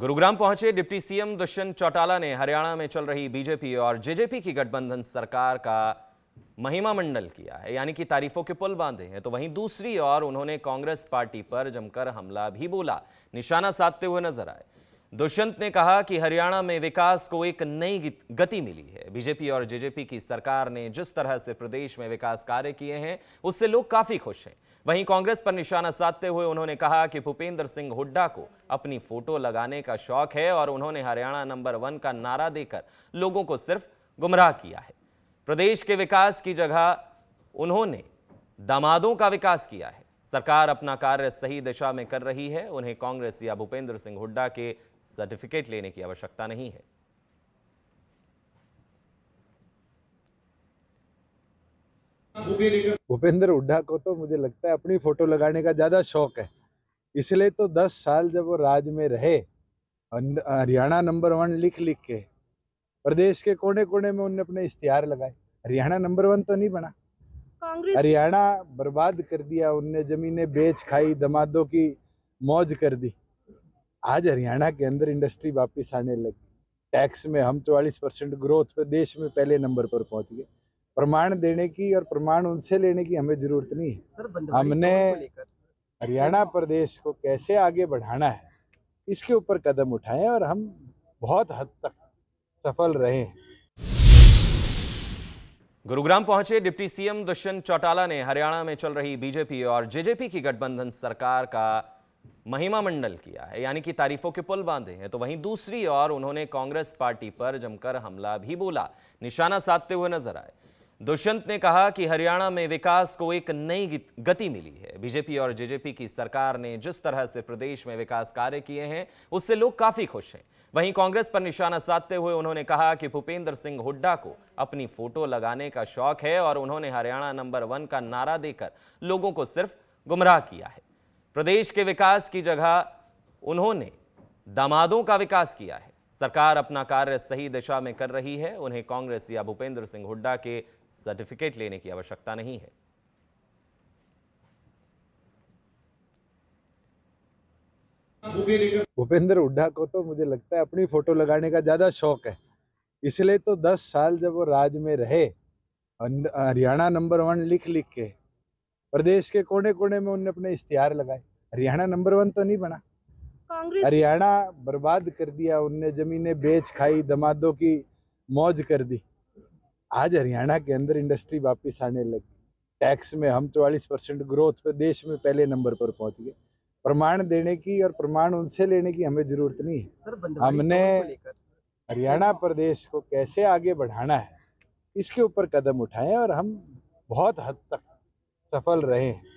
गुरुग्राम पहुंचे deputy CM Dushyant Chautala ने हरियाणा में चल रही बीजेपी और जेजेपी की गठबंधन सरकार का महिमा मंडल किया है, यानी कि तारीफों के पुल बांधे हैं। तो वहीं दूसरी ओर उन्होंने कांग्रेस पार्टी पर जमकर हमला भी बोला, निशाना साधते हुए नजर आए। दुष्यंत ने कहा कि हरियाणा में विकास को एक नई गति मिली है। बीजेपी और जेजेपी की सरकार ने जिस तरह से प्रदेश में विकास कार्य किए हैं, उससे लोग काफी खुश हैं। वहीं कांग्रेस पर निशाना साधते हुए उन्होंने कहा कि भूपेंद्र सिंह हुड्डा को अपनी फोटो लगाने का शौक है और उन्होंने हरियाणा नंबर 1 का नारा देकर लोगों को सिर्फ गुमराह किया है। प्रदेश के विकास की जगह उन्होंने दामादों का विकास किया है। सरकार अपना कार्य सही दिशा में कर रही है, उन्हें कांग्रेस या भूपेंद्र सिंह हुड्डा के सर्टिफिकेट लेने की आवश्यकता नहीं है। भूपेंद्र हुड्डा को तो मुझे लगता है अपनी फोटो लगाने का ज्यादा शौक है, इसलिए तो 10 साल जब वो राज में रहे, हरियाणा नंबर 1 लिख लिख के प्रदेश के कोने कोने में उन्होंने अपने इश्तिहार लगाए। हरियाणा नंबर 1 तो नहीं बना, हरियाणा बर्बाद कर दिया उनने, जमीनें बेच खाई, दमादों की मौज कर दी। आज हरियाणा के अंदर इंडस्ट्री वापस आने लगी, टैक्स में हम 44% ग्रोथ पे देश में पहले नंबर पर पहुंच गए। प्रमाण देने की और प्रमाण उनसे लेने की हमें जरूरत नहीं है। हमने हरियाणा प्रदेश को कैसे आगे बढ़ाना है, इसके ऊपर कदम उठाए और हम बहुत हद तक सफल रहे हैं। गुरुग्राम पहुंचे डिप्टी सीएम दुष्यंत चौटाला ने हरियाणा में चल रही बीजेपी और जेजेपी की गठबंधन सरकार का महिमा मंडल किया है, यानी कि तारीफों के पुल बांधे हैं। तो वहीं दूसरी ओर उन्होंने कांग्रेस पार्टी पर जमकर हमला भी बोला, निशाना साधते हुए नजर आए। दुष्यंत ने कहा कि हरियाणा में विकास को एक नई गति मिली है। बीजेपी और जेजेपी की सरकार ने जिस तरह से प्रदेश में विकास कार्य किए हैं, उससे लोग काफी खुश हैं। वहीं कांग्रेस पर निशाना साधते हुए उन्होंने कहा कि भूपेंद्र सिंह हुड्डा को अपनी फोटो लगाने का शौक है और उन्होंने हरियाणा नंबर 1 का नारा देकर लोगों को सिर्फ गुमराह किया है। प्रदेश के विकास की जगह उन्होंने दामादों का विकास किया है। सरकार अपना कार्य सही दिशा में कर रही है, उन्हें कांग्रेस या भूपेंद्र सिंह हुड्डा के सर्टिफिकेट लेने की आवश्यकता नहीं है। भूपेंद्र हुड्डा को तो मुझे लगता है अपनी फोटो लगाने का ज्यादा शौक है, इसलिए तो 10 साल जब वो राज में रहे, हरियाणा नंबर 1 लिख लिख के प्रदेश के कोने कोने में उन्होंने अपने इश्तिहार लगाए। हरियाणा नंबर 1 तो नहीं बना, हरियाणा बर्बाद कर दिया उनने, जमीनें बेच खाई, दमादों की मौज कर दी। आज हरियाणा के अंदर इंडस्ट्री वापस आने लगी, टैक्स में हम 44% ग्रोथ पे देश में पहले नंबर पर पहुंच गए। प्रमाण देने की और प्रमाण उनसे लेने की हमें जरूरत नहीं है। हमने हरियाणा प्रदेश को कैसे आगे बढ़ाना है, इसके ऊपर कदम उठाए और हम बहुत हद तक सफल रहे हैं।